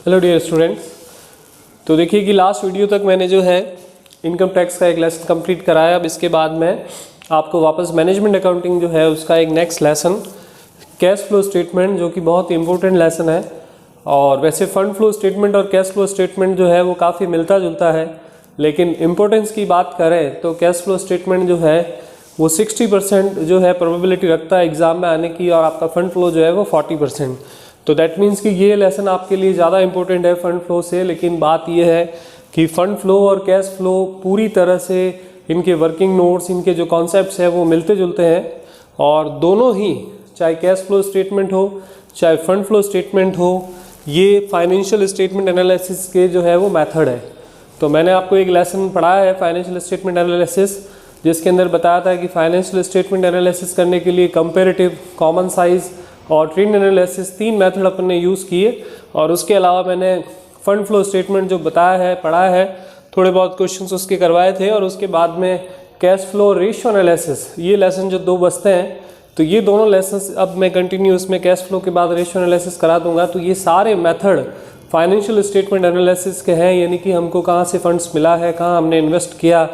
Hello dear students. तो देखिए कि लास्ट वीडियो तक मैंने जो है इनकम टैक्स का एक लेसन कंप्लीट कराया। अब इसके बाद मैं आपको वापस मैनेजमेंट अकाउंटिंग जो है उसका एक next lesson cash flow statement, जो कि बहुत ही इंपॉर्टेंट लेसन है। और वैसे फंड फ्लो स्टेटमेंट और कैश फ्लो स्टेटमेंट जो है वो काफ़ी मिलता जुलता है, लेकिन इम्पोर्टेंस की बात करें तो कैश फ्लो स्टेटमेंट जो है वो 60% जो है प्रोबेबिलिटी रखता है एग्ज़ाम में आने की, और आपका फंड फ्लो जो है वो 40%। तो दैट मीन्स कि ये लेसन आपके लिए ज़्यादा इंपॉर्टेंट है फंड फ्लो से। लेकिन बात ये है कि फंड फ्लो और कैश फ्लो पूरी तरह से इनके वर्किंग नोट्स, इनके जो कॉन्सेप्ट्स हैं वो मिलते जुलते हैं, और दोनों ही चाहे कैश फ्लो स्टेटमेंट हो चाहे फंड फ्लो स्टेटमेंट हो, ये फाइनेंशियल स्टेटमेंट एनालिसिस के जो है वो मेथड है। तो मैंने आपको एक लेसन पढ़ाया है फाइनेंशियल स्टेटमेंट एनालिसिस, जिसके अंदर बताया था कि फाइनेंशियल स्टेटमेंट एनालिसिस करने के लिए कंपैरेटिव, कॉमन साइज और ट्रेंड एनालिसिस 3 मेथड अपन ने यूज़ किए। और उसके अलावा मैंने फंड फ्लो स्टेटमेंट जो बताया है, पढ़ाया है, थोड़े बहुत क्वेश्चंस उसके करवाए थे। और उसके बाद में कैश फ्लो रेशियो एनालिसिस, ये लेसन जो 2 बचते हैं, तो ये दोनों लेसन्स अब मैं कंटिन्यू इसमें कैश फ्लो के बाद रेशियो एनालिसिस करा दूंगा। तो ये सारे मेथड फाइनेंशियल स्टेटमेंट एनालिसिस के हैं, यानी कि हमको कहाँ से फंड्स मिला है, कहाँ हमने इन्वेस्ट किया,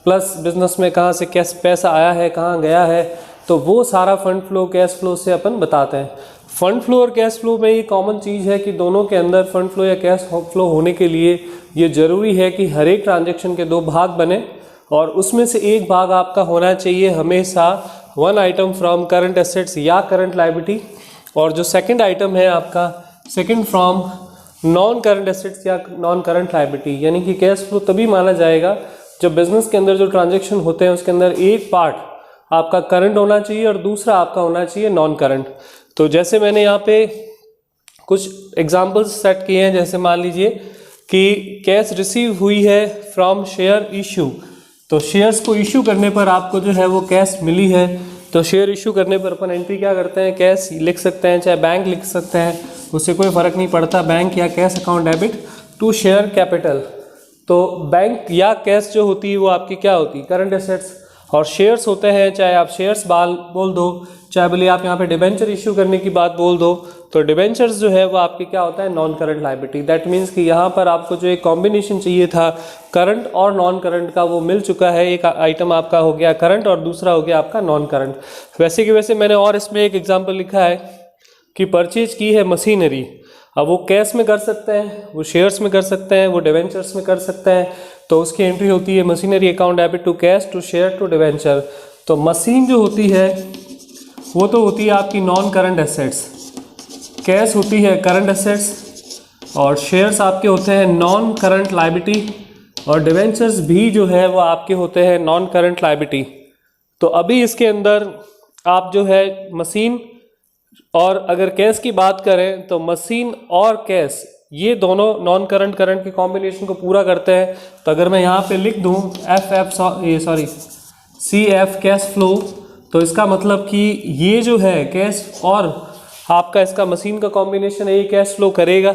प्लस बिजनेस में कहाँ से कैश पैसा आया है, कहाँ गया है, तो वो सारा फंड फ्लो कैश फ्लो से अपन बताते हैं। फंड फ्लो और कैश फ्लो में ये कॉमन चीज़ है कि दोनों के अंदर फंड फ्लो या कैश फ्लो होने के लिए ये ज़रूरी है कि हर एक ट्रांजेक्शन के 2 भाग बने, और उसमें से एक भाग आपका होना चाहिए हमेशा 1 आइटम फ्रॉम करंट एसेट्स या करंट लायबिलिटी, और जो सेकंड आइटम है आपका second from non current assets या नॉन करंट लायबिलिटी। यानी कि कैश फ्लो तभी माना जाएगा जब बिजनेस के अंदर जो ट्रांजेक्शन होते हैं उसके अंदर एक पार्ट आपका करंट होना चाहिए और दूसरा आपका होना चाहिए नॉन करंट। तो जैसे मैंने यहाँ पे कुछ एग्जांपल्स सेट किए हैं, जैसे मान लीजिए कि कैश रिसीव हुई है फ्रॉम शेयर इशू, तो शेयर्स को इशू करने पर आपको जो है वो कैश मिली है। तो शेयर इशू करने पर अपन एंट्री क्या करते हैं, कैश लिख सकते हैं, चाहे बैंक लिख सकते हैं, उससे कोई फ़र्क नहीं पड़ता, बैंक या cash account debit to share capital. तो बैंक या कैश जो होती है वो आपकी क्या होती है, करंट एसेट्स, और शेयर्स होते हैं, चाहे आप शेयर्स बोल दो, चाहे बोलिए आप यहाँ पे डिबेंचर इशू करने की बात बोल दो, तो डिबेंचर्स जो है वो आपके क्या होता है, non current liability. That means कि यहाँ पर आपको जो एक कॉम्बिनेशन चाहिए था करंट और नॉन करंट का, वो मिल चुका है। एक आइटम आपका हो गया करंट और दूसरा हो गया आपका नॉन करंट। वैसे कि वैसे मैंने और इसमें एक एग्जाम्पल लिखा है कि परचेज की है मशीनरी। अब वो कैश में कर सकते हैं, वो शेयर्स में कर सकते हैं, वो डिवेंचर्स में कर सकते हैं। तो उसकी एंट्री होती है machinery account debit to cash to share to debenture. तो मशीन जो होती है वो तो होती है आपकी नॉन करंट एसेट्स, कैश होती है करंट एसेट्स, और शेयर्स आपके होते हैं नॉन करंट लायबिलिटी, और डिवेंचर्स भी जो है वो आपके होते हैं नॉन करंट लायबिलिटी। तो अभी इसके अंदर आप जो है मशीन और अगर कैश की बात करें तो मशीन और कैश ये दोनों नॉन करंट करंट के कॉम्बिनेशन को पूरा करते हैं। तो अगर मैं यहाँ पे लिख दूँ CF कैश फ्लो, तो इसका मतलब कि ये जो है कैश और आपका इसका मशीन का कॉम्बिनेशन है, ये कैश फ्लो करेगा,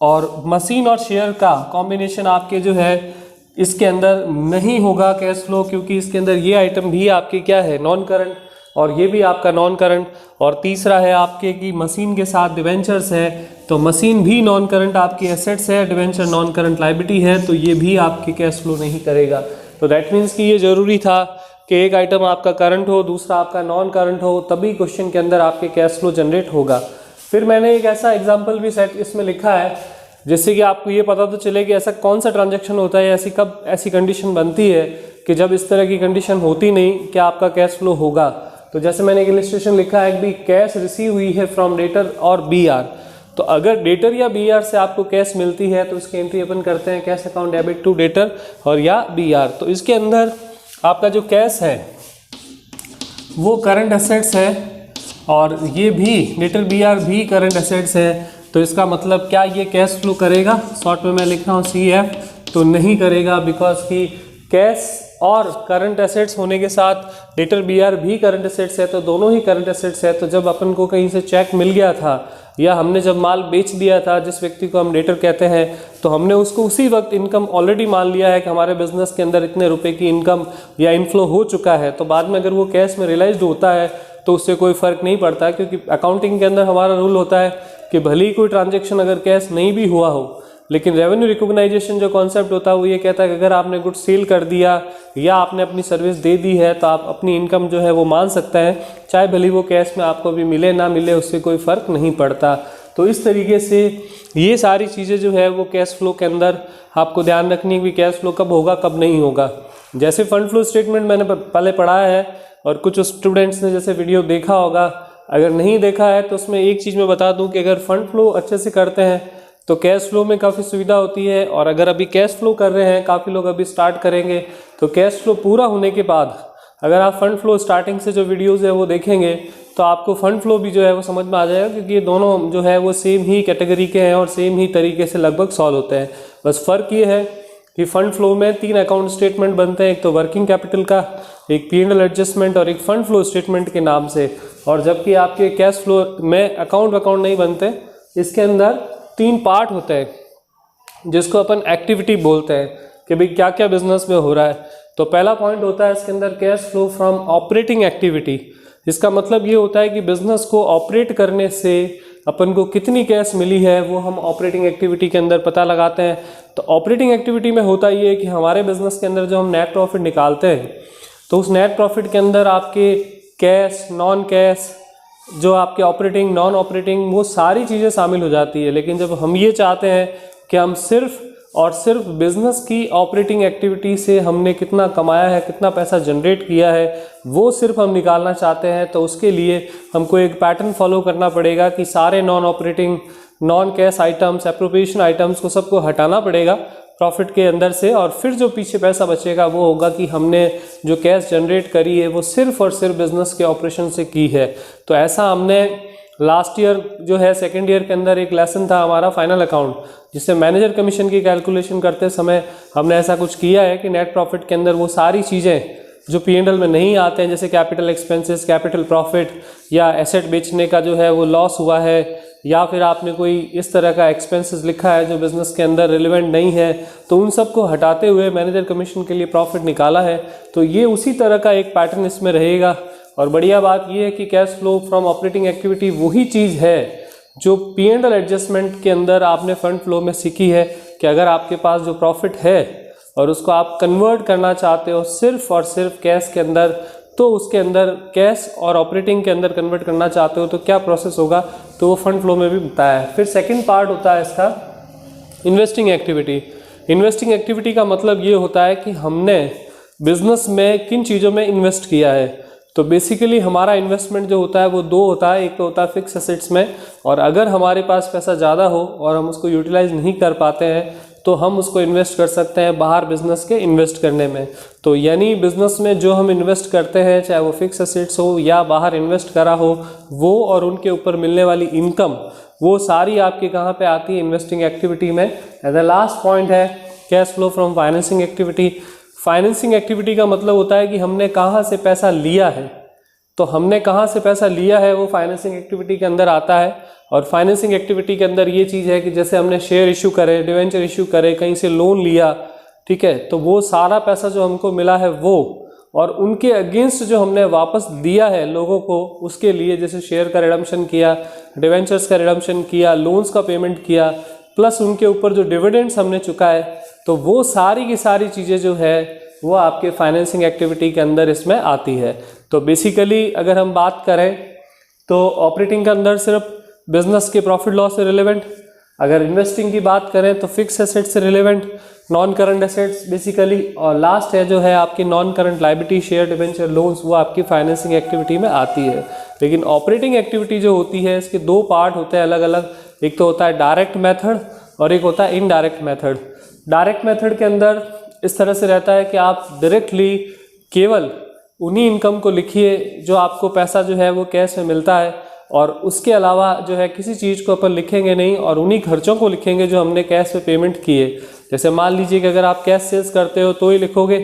और मशीन और शेयर का कॉम्बिनेशन आपके जो है इसके अंदर नहीं होगा कैश फ्लो, क्योंकि इसके अंदर ये आइटम भी आपके क्या है, नॉन करंट, और ये भी आपका नॉन करंट। और तीसरा है आपके कि मशीन के साथ डिवेंचर्स है, तो मशीन भी नॉन करंट आपकी एसेट्स है, डिवेंचर नॉन करंट लायबिलिटी है, तो ये भी आपके कैश फ्लो नहीं करेगा। तो दैट मीन्स कि ये ज़रूरी था कि एक आइटम आपका करंट हो, दूसरा आपका नॉन करंट हो, तभी क्वेश्चन के अंदर आपके कैश फ्लो जनरेट होगा। फिर मैंने एक ऐसा एग्जाम्पल भी सेट इसमें लिखा है जिससे कि आपको ये पता तो चले कि ऐसा कौन सा ट्रांजेक्शन होता है, ऐसी कब ऐसी कंडीशन बनती है कि जब इस तरह की कंडीशन होती नहीं कि आपका कैश फ्लो होगा। तो जैसे मैंने एक इलस्ट्रेशन लिखा है कि कैश रिसीव हुई है फ्रॉम डेटर और BR। तो अगर डेटर या BR से आपको कैश मिलती है तो उसकी एंट्री अपन करते हैं cash account debit to debtor और या BR। तो इसके अंदर आपका जो कैश है वो करंट एसेट्स है, और ये भी डेटर BR भी करंट एसेट्स है। तो इसका मतलब क्या ये कैश फ्लो करेगा, शॉर्ट में मैं लिख रहा हूँ CF, तो नहीं करेगा, बिकॉज कि कैश और करंट एसेट्स होने के साथ डेटर BR भी करंट एसेट्स है, तो दोनों ही करंट एसेट्स है। तो जब अपन को कहीं से चेक मिल गया था या हमने जब माल बेच दिया था, जिस व्यक्ति को हम डेटर कहते हैं, तो हमने उसको उसी वक्त इनकम ऑलरेडी मान लिया है कि हमारे बिजनेस के अंदर इतने रुपए की इनकम या इनफ्लो हो चुका है। तो बाद में अगर वो कैश में रियलाइज्ड होता है तो उससे कोई फ़र्क नहीं पड़ता, क्योंकि अकाउंटिंग के अंदर हमारा रूल होता है कि भले ही कोई ट्रांजैक्शन अगर कैश नहीं भी हुआ हो, लेकिन रेवेन्यू रिकॉग्नाइजेशन जो कॉन्सेप्ट होता है वो ये कहता है कि अगर आपने गुड सेल कर दिया या आपने अपनी सर्विस दे दी है तो आप अपनी इनकम जो है वो मान सकते हैं, चाहे भले वो कैश में आपको भी मिले ना मिले, उससे कोई फ़र्क नहीं पड़ता। तो इस तरीके से ये सारी चीज़ें जो है वो कैश फ्लो के अंदर आपको ध्यान रखनी है कि कैश फ्लो कब होगा कब नहीं होगा। जैसे फंड फ्लो स्टेटमेंट मैंने पहले पढ़ाया है और कुछ स्टूडेंट्स ने जैसे वीडियो देखा होगा, अगर नहीं देखा है तो उसमें एक चीज़ मैं बता दूं कि अगर फंड फ्लो अच्छे से करते हैं तो कैश फ्लो में काफ़ी सुविधा होती है। और अगर अभी कैश फ्लो कर रहे हैं, काफ़ी लोग अभी स्टार्ट करेंगे, तो कैश फ्लो पूरा होने के बाद अगर आप फंड फ्लो स्टार्टिंग से जो वीडियोज़ है वो देखेंगे तो आपको फंड फ्लो भी जो है वो समझ में आ जाएगा, क्योंकि ये दोनों जो है वो सेम ही कैटेगरी के हैं और सेम ही तरीके से लगभग सॉल्व होते हैं। बस फ़र्क ये है कि फंड फ्लो में 3 अकाउंट स्टेटमेंट बनते हैं, एक तो वर्किंग कैपिटल का, एक P&L एडजस्टमेंट और एक फंड फ्लो स्टेटमेंट के नाम से। और जबकि आपके कैश फ्लो में अकाउंट नहीं बनते, इसके अंदर 3 पार्ट होते हैं जिसको अपन एक्टिविटी बोलते हैं कि भाई क्या क्या बिजनेस में हो रहा है। तो पहला पॉइंट होता है इसके अंदर cash flow from operating activity. इसका मतलब ये होता है कि बिजनेस को ऑपरेट करने से अपन को कितनी कैश मिली है वो हम ऑपरेटिंग एक्टिविटी के अंदर पता लगाते हैं। तो ऑपरेटिंग एक्टिविटी में होता ये है कि हमारे बिजनेस के अंदर जो हम नेट प्रॉफिट निकालते हैं तो उस नेट प्रॉफिट के अंदर आपके कैश, नॉन कैश, जो आपके ऑपरेटिंग, नॉन ऑपरेटिंग, वो सारी चीज़ें शामिल हो जाती है। लेकिन जब हम ये चाहते हैं कि हम सिर्फ और सिर्फ बिजनेस की ऑपरेटिंग एक्टिविटी से हमने कितना कमाया है, कितना पैसा जनरेट किया है, वो सिर्फ हम निकालना चाहते हैं, तो उसके लिए हमको एक पैटर्न फॉलो करना पड़ेगा कि सारे non operating, non cash items, appropriation items को सबको हटाना पड़ेगा प्रॉफिट के अंदर से, और फिर जो पीछे पैसा बचेगा वो होगा कि हमने जो कैश जनरेट करी है वो सिर्फ और सिर्फ बिजनेस के ऑपरेशन से की है। तो ऐसा हमने लास्ट ईयर जो है सेकेंड ईयर के अंदर एक लेसन था हमारा फाइनल अकाउंट, जिससे मैनेजर कमीशन की कैलकुलेशन करते समय हमने ऐसा कुछ किया है कि नेट प्रॉफिट के अंदर वो सारी चीज़ें जो P&L में नहीं आते हैं, जैसे कैपिटल एक्सपेंसेस, कैपिटल प्रॉफिट, या एसेट बेचने का जो है वो लॉस हुआ है, या फिर आपने कोई इस तरह का एक्सपेंसेस लिखा है जो बिज़नेस के अंदर रिलेवेंट नहीं है, तो उन सब को हटाते हुए मैनेजर कमीशन के लिए प्रॉफिट निकाला है। तो ये उसी तरह का एक पैटर्न इसमें रहेगा। और बढ़िया बात ये है कि cash flow from operating activity वही चीज़ है जो P&L एडजस्टमेंट के अंदर आपने फंड फ्लो में सीखी है कि अगर आपके पास जो प्रॉफिट है और उसको आप कन्वर्ट करना चाहते हो सिर्फ और सिर्फ कैश के अंदर, तो उसके अंदर कैश और ऑपरेटिंग के अंदर कन्वर्ट करना चाहते हो तो क्या प्रोसेस होगा, तो वो फंड फ्लो में भी बताया है। फिर सेकंड पार्ट होता है इसका इन्वेस्टिंग एक्टिविटी। इन्वेस्टिंग एक्टिविटी का मतलब ये होता है कि हमने बिजनेस में किन चीज़ों में इन्वेस्ट किया है। तो बेसिकली हमारा इन्वेस्टमेंट जो होता है वो 2 होता है, एक तो होता है फिक्स एसेट्स में, और अगर हमारे पास पैसा ज़्यादा हो और हम उसको यूटिलाइज नहीं कर पाते हैं तो हम उसको इन्वेस्ट कर सकते हैं बाहर बिजनेस के इन्वेस्ट करने में। तो यानी बिजनेस में जो हम इन्वेस्ट करते हैं, चाहे वो फिक्स एसेट्स हो या बाहर इन्वेस्ट करा हो, वो और उनके ऊपर मिलने वाली इनकम, वो सारी आपके कहाँ पे आती है, इन्वेस्टिंग एक्टिविटी में। एंड द लास्ट पॉइंट है cash flow from financing activity. Financing activity का मतलब होता है कि हमने कहाँ से पैसा लिया है। तो हमने कहाँ से पैसा लिया है वो फाइनेंसिंग एक्टिविटी के अंदर आता है। और फाइनेंसिंग एक्टिविटी के अंदर ये चीज़ है कि जैसे हमने शेयर इशू करे, डिवेंचर इशू करे, कहीं से लोन लिया, ठीक है, तो वो सारा पैसा जो हमको मिला है वो, और उनके अगेंस्ट जो हमने वापस दिया है लोगों को, उसके लिए जैसे शेयर का रिडम्पशन किया, डिवेंचर्स का रिडम्पशन किया, लोन्स का पेमेंट किया, प्लस उनके ऊपर जो डिविडेंड्स हमने चुकाए, तो वो सारी की सारी चीज़ें जो है वो आपके फाइनेंसिंग एक्टिविटी के अंदर इसमें आती है। तो बेसिकली अगर हम बात करें तो ऑपरेटिंग के अंदर सिर्फ बिजनेस के प्रॉफिट लॉस से रिलेवेंट, अगर इन्वेस्टिंग की बात करें तो फिक्स एसेट से relevant, non current assets basically, और लास्ट है जो है आपकी non current liability, share, debenture, loans, वो आपकी फाइनेंसिंग एक्टिविटी में आती है। लेकिन ऑपरेटिंग एक्टिविटी जो होती है इसके 2 पार्ट होते हैं अलग अलग, एक तो होता है डायरेक्ट मेथड और एक होता है इनडायरेक्ट मेथड। डायरेक्ट मेथड के अंदर इस तरह से रहता है कि आप डायरेक्टली केवल उन्हीं इनकम को लिखिए जो आपको पैसा जो है वो कैश में मिलता है, और उसके अलावा जो है किसी चीज़ को अपन लिखेंगे नहीं, और उन्हीं खर्चों को लिखेंगे जो हमने कैश में पेमेंट किए। जैसे मान लीजिए कि अगर आप कैश सेल्स करते हो तो ही लिखोगे,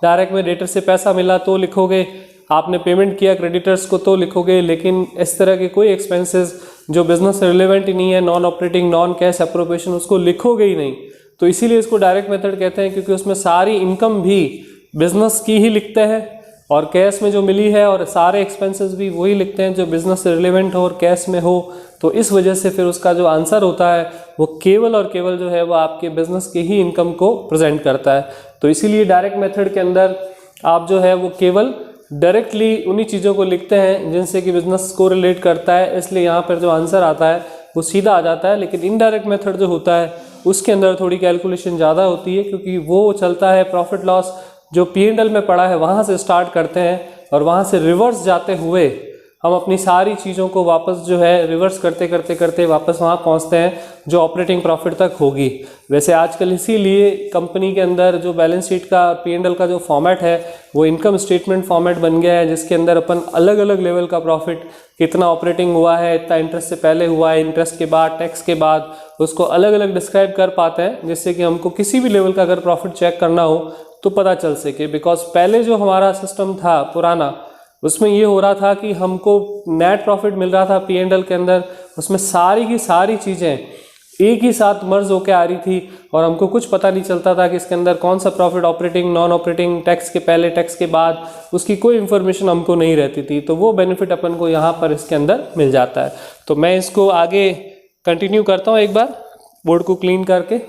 डायरेक्ट में डेटर से पैसा मिला तो लिखोगे, आपने पेमेंट किया क्रेडिटर्स को तो लिखोगे, लेकिन इस तरह के कोई एक्सपेंसेस जो बिजनेस से रिलेवेंट ही नहीं है, non operating, non cash appropriation, उसको लिखोगे ही नहीं। तो इसीलिए इसको डायरेक्ट मेथड कहते हैं, क्योंकि उसमें सारी इनकम भी बिजनेस की ही लिखते हैं और कैश में जो मिली है, और सारे एक्सपेंसेस भी वही लिखते हैं जो बिजनेस से रिलेवेंट हो और कैश में हो। तो इस वजह से फिर उसका जो आंसर होता है वो केवल और केवल जो है वो आपके बिजनेस के ही इनकम को प्रेजेंट करता है। तो इसीलिए डायरेक्ट मेथड के अंदर आप जो है वो केवल डायरेक्टली उन्हीं चीज़ों को लिखते हैं जिनसे कि बिजनेस को रिलेट करता है, इसलिए यहाँ पर जो आंसर आता है वो सीधा आ जाता है। लेकिन इनडायरेक्ट मेथड जो होता है उसके अंदर थोड़ी कैलकुलेशन ज़्यादा होती है, क्योंकि वो चलता है प्रॉफिट लॉस जो P&L में पड़ा है वहाँ से स्टार्ट करते हैं और वहाँ से रिवर्स जाते हुए हम अपनी सारी चीज़ों को वापस जो है रिवर्स करते करते करते वापस वहाँ पहुँचते हैं जो ऑपरेटिंग प्रॉफिट तक होगी। वैसे आजकल इसीलिए कंपनी के अंदर जो बैलेंस शीट का P&L का जो फॉर्मेट है वो इनकम स्टेटमेंट फॉर्मेट बन गया है, जिसके अंदर अपन अलग अलग लेवल का प्रॉफिट कितना ऑपरेटिंग हुआ है, इतना इंटरेस्ट से पहले हुआ है, इंटरेस्ट के बाद, टैक्स के बाद, उसको अलग अलग डिस्क्राइब कर पाते हैं, जिससे कि हमको किसी भी लेवल का अगर प्रॉफिट चेक करना हो तो पता चल सके। बिकॉज पहले जो हमारा सिस्टम था पुराना, उसमें ये हो रहा था कि हमको नेट प्रॉफिट मिल रहा था P&L के अंदर, उसमें सारी की सारी चीज़ें एक ही साथ मर्ज होकर आ रही थी और हमको कुछ पता नहीं चलता था कि इसके अंदर कौन सा profit operating, non operating, tax के पहले, टैक्स के बाद, उसकी कोई इन्फॉर्मेशन हमको नहीं रहती थी। तो वो बेनिफिट अपन को यहाँ पर इसके अंदर मिल जाता है। तो मैं इसको आगे कंटिन्यू करता हूँ एक बार बोर्ड को क्लीन करके।